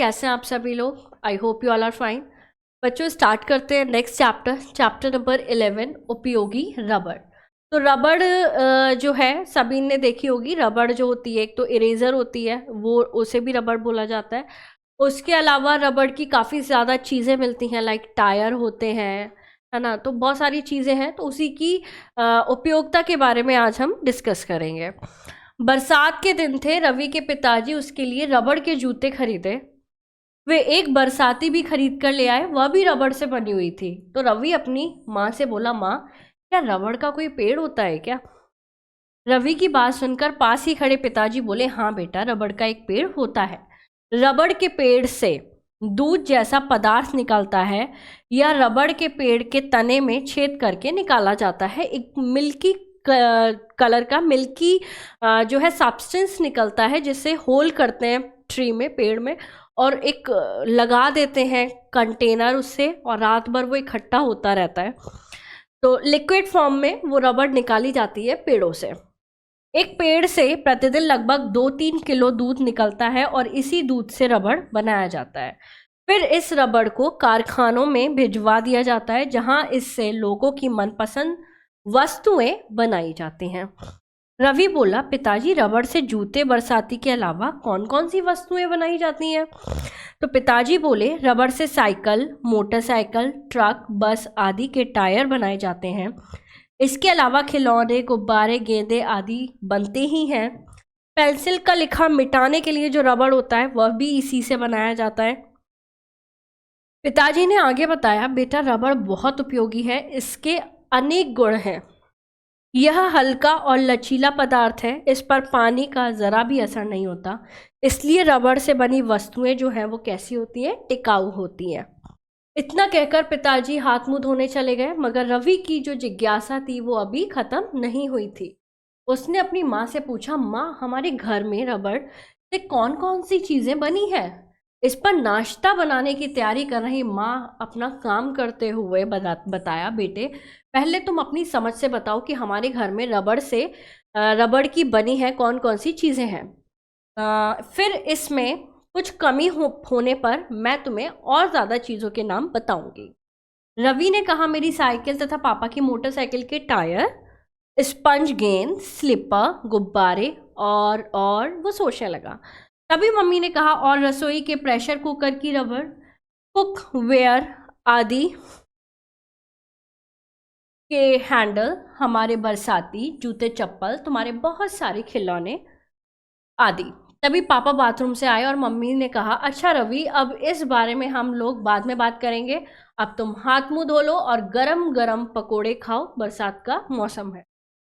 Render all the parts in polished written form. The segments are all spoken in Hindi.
कैसे हैं आप सभी लोग? I hope you all are fine. बच्चों स्टार्ट करते हैं नेक्स्ट चैप्टर नंबर 11, उपयोगी रबड़। तो रबड़ जो है सभी ने देखी होगी। रबड़ जो होती है, एक तो इरेजर होती है, वो उसे भी रबड़ बोला जाता है। उसके अलावा रबड़ की काफ़ी ज़्यादा चीज़ें मिलती हैं, लाइक टायर होते हैं, है ना। तो बहुत सारी चीज़ें हैं, तो उसी की उपयोगिता के बारे में आज हम डिस्कस करेंगे। बरसात के दिन थे, रवि के पिताजी उसके लिए रबड़ के जूते खरीदे। वे एक बरसाती भी खरीद कर ले आए, वह भी रबड़ से बनी हुई थी। तो रवि अपनी माँ से बोला, माँ क्या रबड़ का कोई पेड़ होता है क्या? रवि की बात सुनकर पास ही खड़े पिताजी बोले, हाँ बेटा, रबड़ का एक पेड़ होता है। रबड़ के पेड़ से दूध जैसा पदार्थ निकलता है। यह रबड़ के पेड़ के तने में छेद करके निकाला जाता है। एक मिल्की कलर का मिल्की जो है सब्सटेंस निकलता है, जिसे होल करते हैं ट्री में, पेड़ में, और एक लगा देते हैं कंटेनर उससे, और रात भर वो इकट्ठा होता रहता है। तो लिक्विड फॉर्म में वो रबड़ निकाली जाती है पेड़ों से। एक पेड़ से प्रतिदिन लगभग 2-3 किलो दूध निकलता है, और इसी दूध से रबड़ बनाया जाता है। फिर इस रबड़ को कारखानों में भिजवा दिया जाता है, जहां इससे लोगों की मनपसंद वस्तुएं बनाई जाती हैं। रवि बोला, पिताजी रबड़ से जूते, बरसाती के अलावा कौन कौन सी वस्तुएं बनाई जाती हैं? तो पिताजी बोले, रबड़ से साइकिल, मोटरसाइकिल, ट्रक, बस आदि के टायर बनाए जाते हैं। इसके अलावा खिलौने, गुब्बारे, गेंदे आदि बनते ही हैं। पेंसिल का लिखा मिटाने के लिए जो रबड़ होता है, वह भी इसी से बनाया जाता है। पिताजी ने आगे बताया, बेटा रबड़ बहुत उपयोगी है, इसके अनेक गुण हैं। यह हल्का और लचीला पदार्थ है, इस पर पानी का ज़रा भी असर नहीं होता। इसलिए रबड़ से बनी वस्तुएं जो हैं वो कैसी होती हैं? टिकाऊ होती हैं। इतना कहकर पिताजी हाथ मुंह धोने चले गए, मगर रवि की जो जिज्ञासा थी वो अभी खत्म नहीं हुई थी। उसने अपनी माँ से पूछा, माँ हमारे घर में रबड़ से कौन कौन सी चीज़ें बनी हैं? इस पर नाश्ता बनाने की तैयारी कर रही माँ अपना काम करते हुए बताया, बेटे पहले तुम अपनी समझ से बताओ कि हमारे घर में रबड़ की बनी है कौन कौन सी चीज़ें हैं। फिर इसमें कुछ कमी होने पर मैं तुम्हें और ज़्यादा चीज़ों के नाम बताऊंगी। रवि ने कहा, मेरी साइकिल तथा पापा की मोटरसाइकिल के टायर, स्पंज गेंद, स्लीपर, गुब्बारे और वो सोचने लगा। तभी मम्मी ने कहा, और रसोई के प्रेशर कुकर की रबड़, कुक वेयर आदि के हैंडल, हमारे बरसाती जूते, चप्पल, तुम्हारे बहुत सारे खिलौने आदि। तभी पापा बाथरूम से आए और मम्मी ने कहा, अच्छा रवि, अब इस बारे में हम लोग बाद में बात करेंगे। अब तुम हाथ मुंह धो लो और गरम गरम पकोड़े खाओ, बरसात का मौसम है।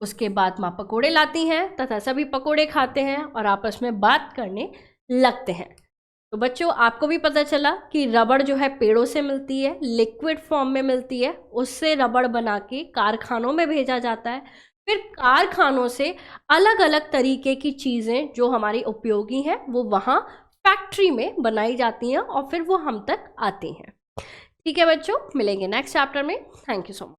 उसके बाद माँ पकोड़े लाती हैं तथा सभी पकोड़े खाते हैं और आपस में बात करने लगते हैं। तो बच्चों, आपको भी पता चला कि रबड़ जो है पेड़ों से मिलती है, लिक्विड फॉर्म में मिलती है, उससे रबड़ बना के कारखानों में भेजा जाता है। फिर कारखानों से अलग अलग तरीके की चीज़ें जो हमारी उपयोगी हैं वो वहाँ फैक्ट्री में बनाई जाती हैं और फिर वो हम तक आती हैं। ठीक है बच्चों, मिलेंगे नेक्स्ट चैप्टर में। Thank you so much.